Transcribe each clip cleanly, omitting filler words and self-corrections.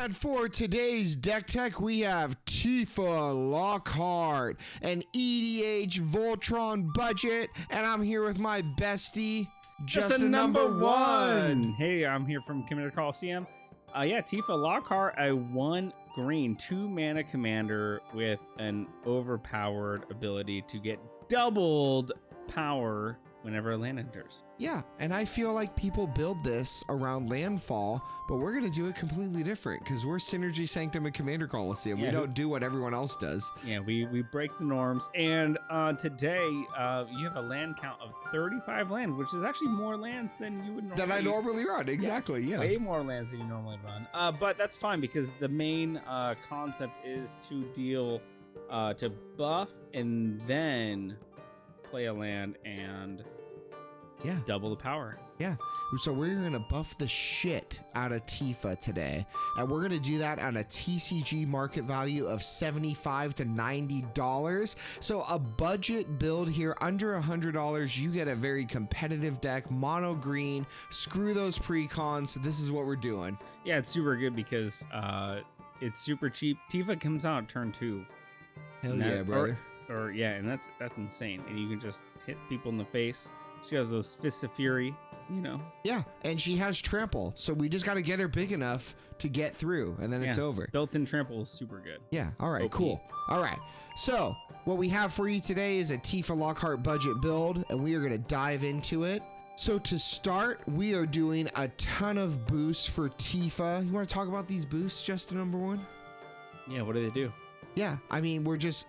And for today's deck tech, we have Tifa, Lockheart, an EDH Voltron budget, and I'm here with my bestie, Justin number one. Hey, I'm here from Commander Coliseum. Yeah, Tifa, Lockheart, a 1 green, 2 mana commander with an overpowered ability to get doubled power whenever a land enters. Yeah, and I feel like people build this around landfall, but we're going to do it completely different because we're Synergy, Sanctum, and Commander Coliseum. Yeah, we don't do what everyone else does. Yeah, we break the norms. And today, you have a land count of 35 land, which is actually more lands than you would normally That I normally run, exactly, yeah. Way more lands than you normally run. But that's fine because the main concept is to deal, to buff and then play a land and double the power. Yeah, so we're gonna buff the shit out of Tifa today, and we're gonna do that on a TCG market value of $75 to $90. So a budget build here under $100, you get a very competitive deck, mono green. Screw those precons. This is what we're doing. Yeah, it's super good because it's super cheap. Tifa comes out turn 2. Hell yeah, brother. Or yeah, and that's insane. And you can just hit people in the face. She has those fists of fury, you know. Yeah, and she has trample, so we just got to get her big enough to get through, and then it's over. Built-in trample is super good. Yeah, all right, OP. Cool. All right, so what we have for you today is a Tifa Lockheart budget build, and we are going to dive into it. So to start, we are doing a ton of boosts for Tifa. You want to talk about these boosts, Justin number one? Yeah, what do they do? Yeah, I mean, we're just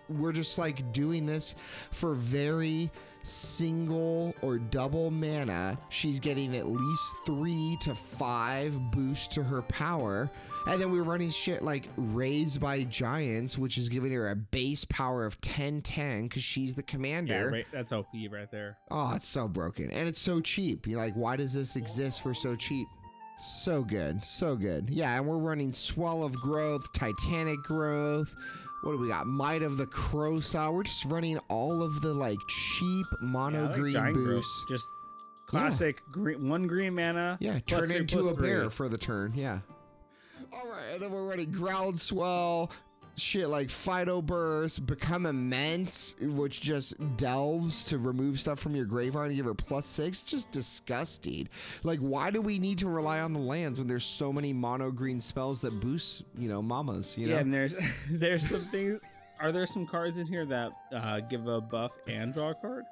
like doing this for very single or double mana. She's getting at least 3 to 5 boosts to her power. And then we're running shit like Raised by Giants, which is giving her a base power of 10/10 because she's the commander. Yeah, right, that's OP right there. Oh, it's so broken. And it's so cheap. You're like, why does this exist for so cheap? So good, so good. Yeah, and we're running Swell of Growth, Titanic Growth. What do we got? Might of the Crowsaw. We're just running all of the like cheap mono green boosts. Just classic green, 1 green mana. Yeah, turn into a bear for the turn. Yeah. All right, and then we're running Groundswell. Shit like Fido Burst, Become Immense, which just delves to remove stuff from your graveyard and give her +6. Just disgusting. Like, why do we need to rely on the lands when there's so many mono green spells that boost, you know, mamas, you know? Yeah, and there's some things. Are there some cards in here that give a buff and draw a card?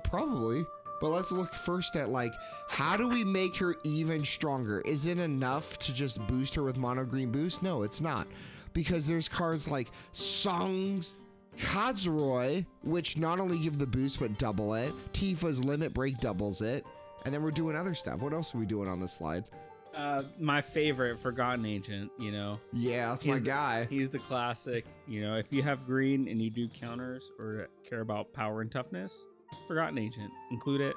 Probably. But let's look first at, like, how do we make her even stronger? Is it enough to just boost her with mono green boost? No, it's not. Because there's cards like Song's Kazuroi, which not only give the boost, but double it. Tifa's Limit Break doubles it. And then we're doing other stuff. What else are we doing on this slide? My favorite, Forgotten Agent, you know. Yeah, that's my guy. He's the classic. You know, if you have green and you do counters or care about power and toughness, Forgotten Agent, include it.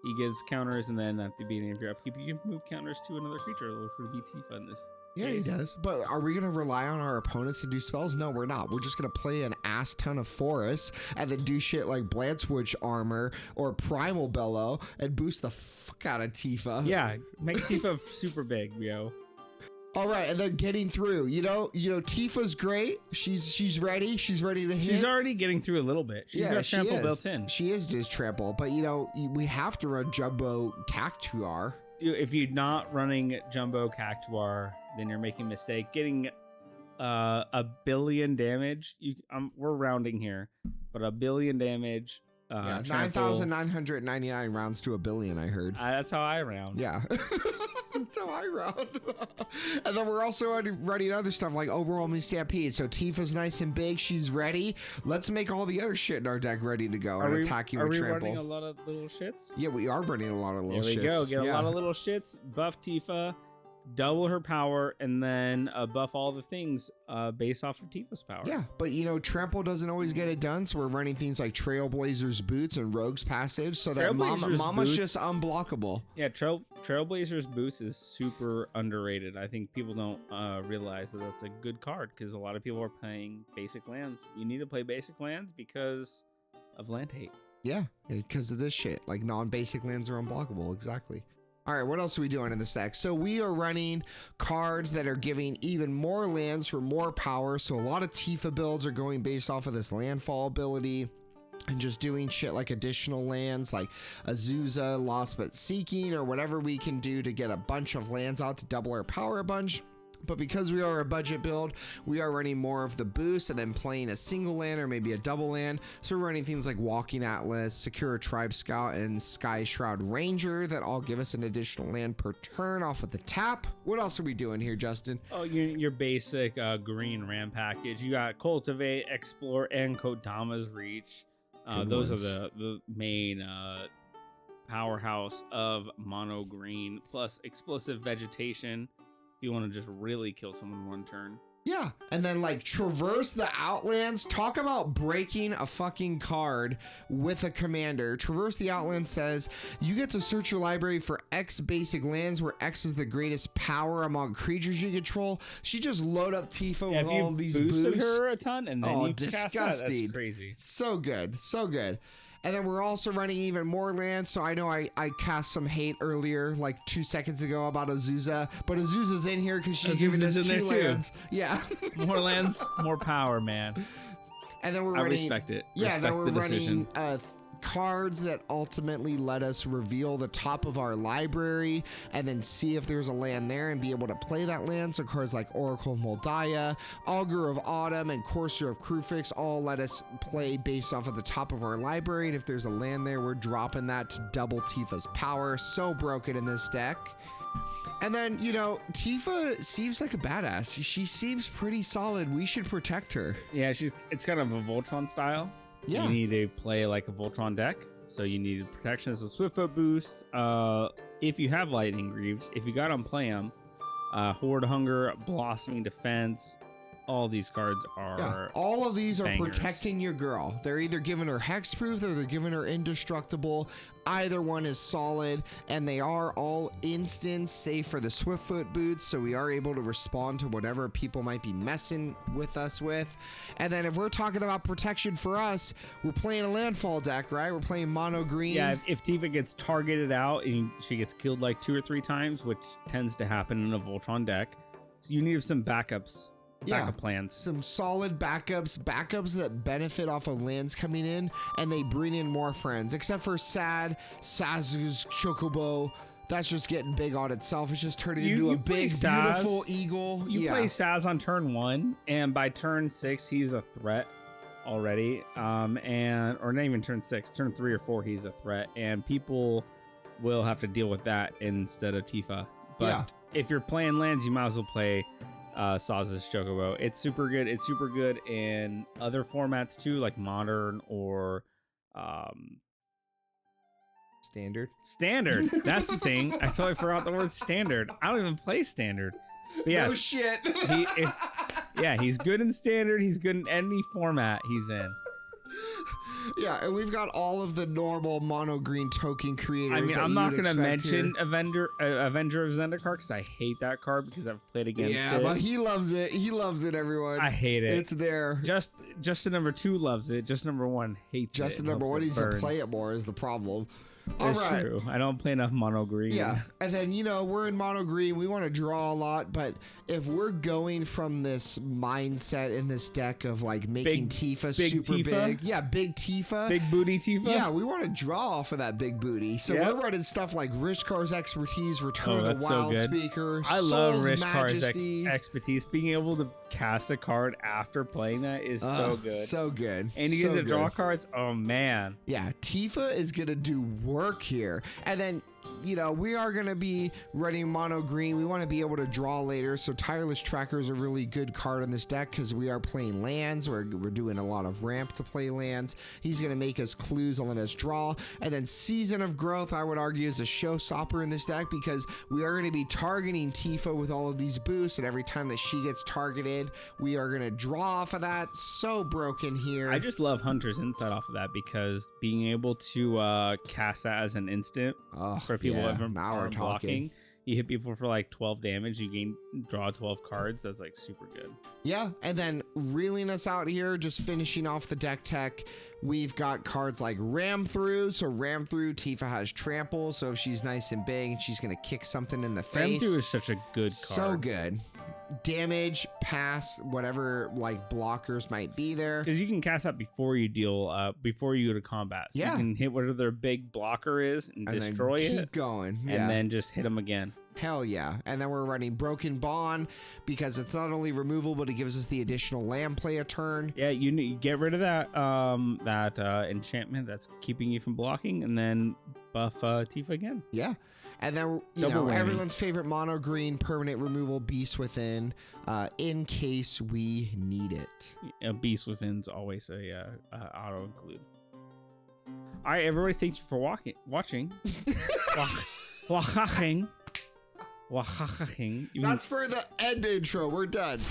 He gives counters, and then at the beginning of your upkeep, you can move counters to another creature, which would be Tifa in this. Yeah, he does. But are we going to rely on our opponents to do spells? No, we're not. We're just going to play an ass ton of forests and then do shit like Blanchwitch Armor or Primal Bellow and boost the fuck out of Tifa. Yeah, make Tifa super big, yo. All right, and then getting through. You know, Tifa's great. She's ready. She's ready to hit. She's already getting through a little bit. She's got trample built in. She is just trample, but you know, we have to run Jumbo Cactuar. If you're not running Jumbo Cactuar, then you're making a mistake. Getting 1 billion damage. We're rounding here, but 1 billion damage. 9,999 rounds to 1 billion. I heard. That's how I round. Yeah. That's how I round. And then we're also running other stuff like Overwhelming Stampede. So Tifa's nice and big. She's ready. Let's make all the other shit in our deck ready to go and attack you with trample. Are we running a lot of little shits? Yeah, we are running a lot of little shits. There we go. Get a lot of little shits. Buff Tifa. Double her power, and then buff all the things based off of Tifa's power. Yeah, but you know, trample doesn't always get it done, so we're running things like Trailblazer's Boots and Rogue's Passage, so that Mama's just unblockable. Yeah, Trailblazer's Boots is super underrated. I think people don't realize that that's a good card because a lot of people are playing basic lands. You need to play basic lands because of land hate. Yeah, because of this shit. Like non-basic lands are unblockable. Exactly. All right, what else are we doing in this deck? So we are running cards that are giving even more lands for more power. So a lot of Tifa builds are going based off of this landfall ability and just doing shit like additional lands like Azusa, Lost But Seeking, or whatever we can do to get a bunch of lands out to double our power a bunch. But because we are a budget build, we are running more of the boost and then playing a single land or maybe a double land. So we're running things like Walking Atlas, Secure Tribe Scout, and Sky Shroud Ranger that all give us an additional land per turn off of the tap. What else are we doing here, Justin? Oh, your basic green RAM package. You got Cultivate, Explore, and Kodama's Reach. Those are the main powerhouse of mono green, plus Explosive Vegetation if you want to just really kill someone one turn. Yeah, and then like Traverse the Outlands. Talk about breaking a fucking card with a commander. Traverse the Outlands says you get to search your library for X basic lands where X is the greatest power among creatures you control. She just load up Tifa with all of these boosted boosts. her a ton and then you disgusting. Cast that. That's crazy. So good, so good. And then we're also running even more lands. So I know I cast some hate earlier, like 2 seconds ago, about Azusa, but Azusa's in here because she's giving us 2 lands. Yeah. More lands, more power, man. And then we're I running. Respect it. Yeah, respect then we're the decision. running cards that ultimately let us reveal the top of our library and then see if there's a land there and be able to play that land. So cards like Oracle of Moldiah, Augur of Autumn, and Courser of Krufix all let us play based off of the top of our library. And if there's a land there, we're dropping that to double Tifa's power. So broken in this deck. And then, you know, Tifa seems like a badass. She seems pretty solid. We should protect her. Yeah, it's kind of a Voltron style. So Yeah. You need to play like a Voltron deck. So you need protection, so Swiftfoot boosts. If you have Lightning Greaves, if you got them, play them. Horde Hunger, Blossoming Defense. All these cards are all of these are bangers. protecting your girl. They're either giving her hexproof or they're giving her indestructible. Either one is solid, and they are all instants, save for the Swiftfoot boots, so we are able to respond to whatever people might be messing with us with. And then if we're talking about protection for us, we're playing a landfall deck, right? We're playing mono green. Yeah, if Tifa gets targeted out and she gets killed like 2 or 3 times, which tends to happen in a Voltron deck, so you need some backups. Backup plans. Some solid backups that benefit off of lands coming in, and they bring in more friends. Except for Saz's Chocobo, that's just getting big on itself. It's just turning into a big, beautiful eagle. You play Saz on turn 1, and by turn 6, he's a threat already. Or not even turn 6, turn 3 or 4, he's a threat, and people will have to deal with that instead of Tifa. But if you're playing lands, you might as well play Saz's Chocobo. It's super good. It's super good in other formats too, like Modern or Standard. That's the thing. I totally forgot the word Standard. I don't even play Standard. But yes, no shit. He's good in Standard. He's good in any format he's in. Yeah, and we've got all of the normal mono green token creators. I mean, I'm not going to mention Avenger of Zendikar because I hate that card because I've played against it. Yeah, but he loves it. He loves it, everyone. I hate it. It's there. Justin number 2 loves it. Justin number 1 hates it. Justin number 1 needs to play it more is the problem. That's true. I don't play enough mono green. Yeah, and then, you know, we're in mono green. We want to draw a lot, but if we're going from this mindset in this deck of like making Tifa super big. Yeah, big Tifa. Big booty Tifa. Yeah, we want to draw off of that big booty. So we're running stuff like Rishkar's Expertise, Return of the Wild Speaker, I love Rishkar's Expertise. Being able to cast a card after playing that is so good. So good. And you get to draw cards. Oh, man. Yeah, Tifa is going to do work here. And then, you know, we are going to be running mono green. We want to be able to draw later. So Tireless Tracker is a really good card in this deck because we are playing lands. We're doing a lot of ramp to play lands. He's going to make us clues and let us draw. And then Season of Growth, I would argue, is a showstopper in this deck because we are going to be targeting Tifa with all of these boosts. And every time that she gets targeted, we are going to draw off of that. So broken here. I just love Hunter's Insight off of that because being able to cast that as an instant for people that are blocking. You hit people for like 12 damage. You draw 12 cards. That's like super good. Yeah, and then reeling us out here, just finishing off the deck tech, we've got cards like Ram Through. So Ram Through, Tifa has Trample, so if she's nice and big, she's going to kick something in the face. Ram Through is such a good card. So good. Damage, pass, whatever like blockers might be there. Because you can cast that before you before you go to combat. So you can hit whatever their big blocker is and destroy then it. Keep going. And then just hit them again. Hell yeah. And then we're running Broken Bond because it's not only removal, but it gives us the additional land play a turn. Yeah, you get rid of that enchantment that's keeping you from blocking, and then buff Tifa again. Yeah. And then, everyone's favorite mono green permanent removal, Beast Within, in case we need it. Beast Within's always a auto include. All right, everybody, thanks for watching. Wahaching. That's for the end intro. We're done.